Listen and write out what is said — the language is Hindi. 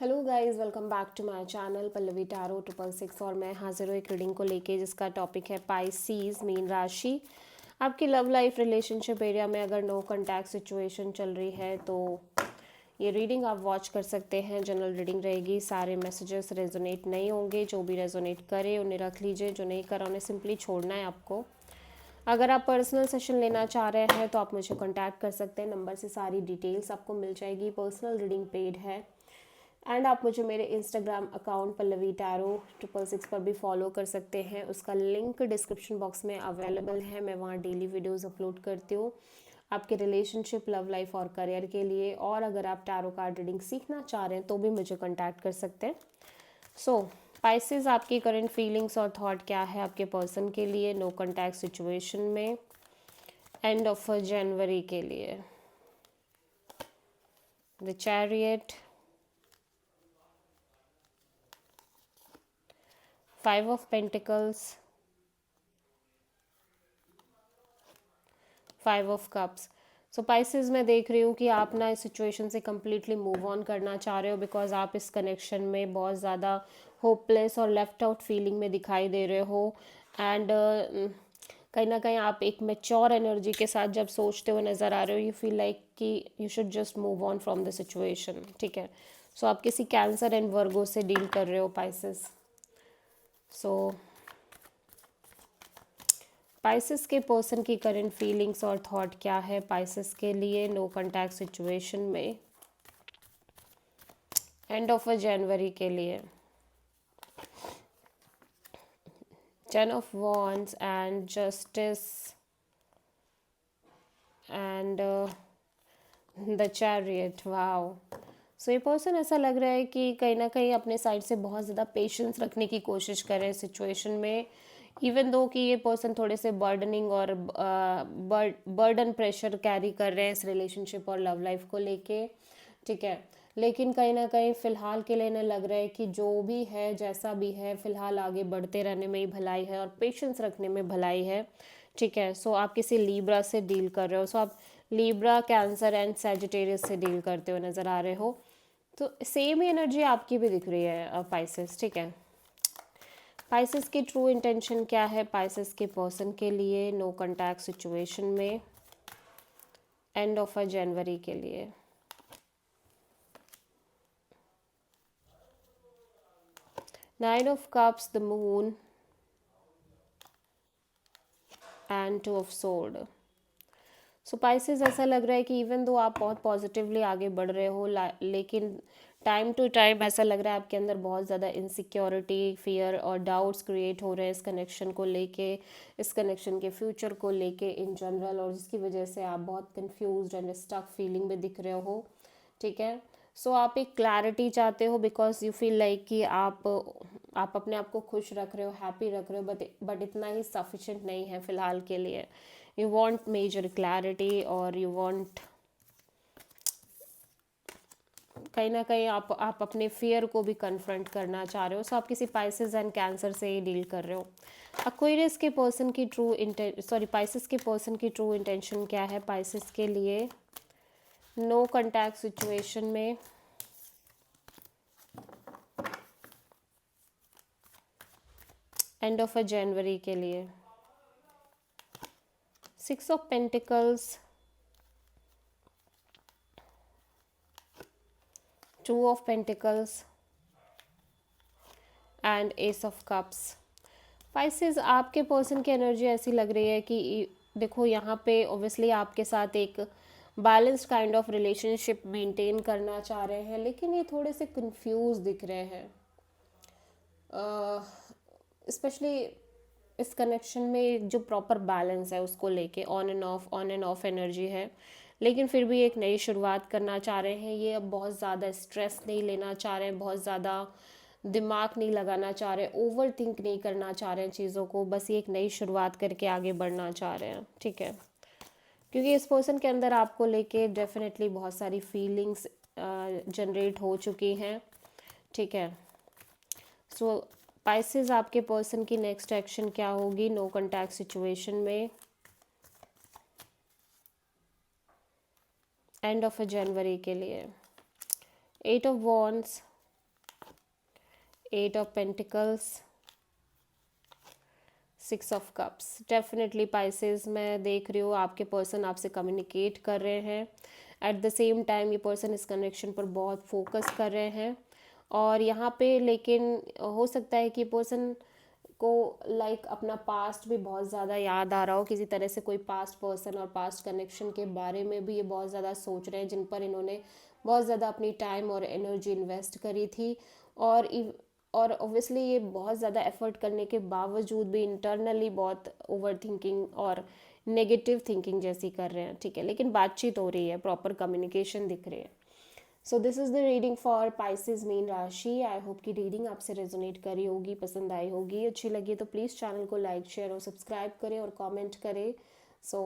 Hello guys, welcome back to my channel Pallavi tarot 666। और मैं हाजिर हूँ एक रीडिंग को लेके जिसका टॉपिक है पाइसीज मीन राशि। आपकी लव लाइफ रिलेशनशिप एरिया में अगर नो कॉन्टैक्ट सिचुएशन चल रही है तो ये रीडिंग आप वॉच कर सकते हैं। जनरल रीडिंग रहेगी, सारे मैसेजेस रेजोनेट नहीं होंगे। जो भी रेजोनेट करे उन्हें रख लीजिए, जो नहीं करा उन्हें सिंपली छोड़ना है आपको। अगर आप पर्सनल सेशन लेना चाह रहे हैं तो आप मुझे कॉन्टैक्ट कर सकते हैं, नंबर से सारी डिटेल्स आपको मिल जाएगी। पर्सनल रीडिंग पेड है एंड आप मुझे मेरे इंस्टाग्राम अकाउंट पल्लवी टैरो 666 पर भी फॉलो कर सकते हैं। उसका लिंक डिस्क्रिप्शन बॉक्स में अवेलेबल है। मैं वहाँ डेली वीडियोस अपलोड करती हूँ आपके रिलेशनशिप, लव लाइफ और करियर के लिए। और अगर आप टैरो कार्ड रीडिंग सीखना चाह रहे हैं तो भी मुझे कॉन्टैक्ट कर सकते हैं। सो पाइसेस, आपकी करंट फीलिंग्स और थॉट क्या है आपके पर्सन के लिए नो कॉन्टैक्ट सिचुएशन में एंड ऑफ जनवरी के लिए। The chariot, 5 of pentacles, 5 of cups. So Pisces, मैं देख रही हूँ कि आप ना इस सिचुएशन से कम्प्लीटली मूव ऑन करना चाह रहे हो बिकॉज आप इस कनेक्शन में बहुत ज़्यादा होपलेस और लेफ्ट आउट फीलिंग में दिखाई दे रहे हो। एंड कहीं ना कहीं आप एक मेच्योर एनर्जी के साथ जब सोचते हुए नज़र आ रहे हो, यू फील लाइक कि you should just move on from the situation. ठीक है, सो आप किसी कैंसर एंड वर्गो से डील कर रहे हो पाइसेस। सो पाइसेस के पर्सन की करंट फीलिंग्स और थॉट क्या है पाइसेस के लिए नो कॉन्टैक्ट सिचुएशन में एंड ऑफ जनवरी के लिए। 10 of wands and justice and the chariot. Wow. So ये पर्सन, ऐसा लग रहा है कि कहीं ना कहीं अपने साइड से बहुत ज़्यादा पेशेंस रखने की कोशिश कर रहे हैं सिचुएशन में। इवन दो कि ये पर्सन थोड़े से बर्डनिंग और बर्डन प्रेशर कैरी कर रहे हैं इस रिलेशनशिप और लव लाइफ को लेके। ठीक है, लेकिन कहीं ना कहीं फ़िलहाल के लिए इन्हें लग रहा है कि जो भी है जैसा भी है फ़िलहाल आगे बढ़ते रहने में ही भलाई है और पेशेंस रखने में भलाई है। ठीक है, सो आप किसी लीब्रा से डील कर रहे हो। सो आप लीब्रा, कैंसर एंड सैजिटेरियस से डील करते हुए नज़र आ रहे हो। तो सेम ही एनर्जी आपकी भी दिख रही है पाइसेस। ठीक है, पाइसेस की ट्रू इंटेंशन क्या है पाइसेस के पर्सन के लिए नो कॉन्टैक्ट सिचुएशन में एंड ऑफ जनवरी के लिए। Nine of cups, the moon and 2 of sword. So Pisces, ऐसा लग रहा है कि इवन दो आप बहुत पॉजिटिवली आगे बढ़ रहे हो लेकिन टाइम टू टाइम ऐसा लग रहा है आपके अंदर बहुत ज़्यादा इनसिक्योरिटी, फियर और डाउट्स क्रिएट हो रहे हैं इस कनेक्शन को लेके, इस कनेक्शन के फ्यूचर को लेके इन जनरल, और जिसकी वजह से आप बहुत कंफ्यूज्ड एंड स्टक फीलिंग में दिख रहे हो। ठीक है, सो आप एक क्लैरिटी चाहते हो बिकॉज यू फील लाइक कि आप अपने आप को खुश रख रहे हो, हैप्पी रख रहे हो, बट इतना ही सफिशेंट नहीं है फ़िलहाल के लिए। यू वांट मेजर क्लैरिटी और यू वांट कहीं ना कहीं आप अपने फियर को भी कन्फ्रंट करना चाह रहे हो। सो आप किसी पाइसेस एंड कैंसर से ही डील कर रहे हो। एक्वेरियस के पर्सन की पाइसेस के पर्सन की ट्रू इंटेंशन क्या है पाइसेस के लिए नो कॉन्टैक्ट सिचुएशन में एंड ऑफ जनवरी के लिए। 6 of pentacles, 2 of pentacles and S of cups. Pisces, आपके पर्सन की एनर्जी ऐसी लग रही है कि देखो यहाँ पे ओब्वियसली आपके साथ एक balanced kind of relationship maintain करना चाह रहे हैं, लेकिन ये थोड़े से कंफ्यूज दिख रहे हैं। स्पेशली इस कनेक्शन में जो प्रॉपर बैलेंस है उसको लेके ऑन एंड ऑफ एनर्जी है, लेकिन फिर भी एक नई शुरुआत करना चाह रहे हैं। ये अब बहुत ज़्यादा स्ट्रेस नहीं लेना चाह रहे हैं, बहुत ज़्यादा दिमाग नहीं लगाना चाह रहे, ओवर थिंक नहीं करना चाह रहे हैं चीज़ों को, बस ये एक नई शुरुआत करके आगे बढ़ना चाह रहे हैं। ठीक है, क्योंकि इस पर्सन के अंदर आपको लेके डेफिनेटली बहुत सारी फीलिंग्स जनरेट हो चुकी हैं। ठीक है, सो पाइसेस, आपके पर्सन की नेक्स्ट एक्शन क्या होगी नो कॉन्टैक्ट सिचुएशन में एंड ऑफ जनवरी के लिए। 8 of wands, 8 of pentacles, 6 of cups. Definitely Pisces मैं देख रही हूँ आपके पर्सन आपसे कम्युनिकेट कर रहे हैं। एट द सेम टाइम ये पर्सन इस कनेक्शन पर बहुत फोकस कर रहे हैं। और यहाँ पे लेकिन हो सकता है कि पर्सन को अपना पास्ट भी बहुत ज़्यादा याद आ रहा हो, किसी तरह से कोई पास्ट पर्सन और पास्ट कनेक्शन के बारे में भी ये बहुत ज़्यादा सोच रहे हैं, जिन पर इन्होंने बहुत ज़्यादा अपनी टाइम और एनर्जी इन्वेस्ट करी थी। और और ऑब्वियसली ये बहुत ज़्यादा एफर्ट करने के बावजूद भी इंटरनली बहुत ओवर थिंकिंग और नेगेटिव थिंकिंग जैसी कर रहे हैं, ठीक है। लेकिन बातचीत हो रही है, प्रॉपर कम्युनिकेशन दिख रही है। So this is the reading for Pisces mean राशि। आई होप कि रीडिंग आपसे रेजोनेट करी होगी, पसंद आई होगी। अच्छी लगी तो प्लीज़ चैनल को लाइक शेयर और सब्सक्राइब करें और कमेंट करें। सो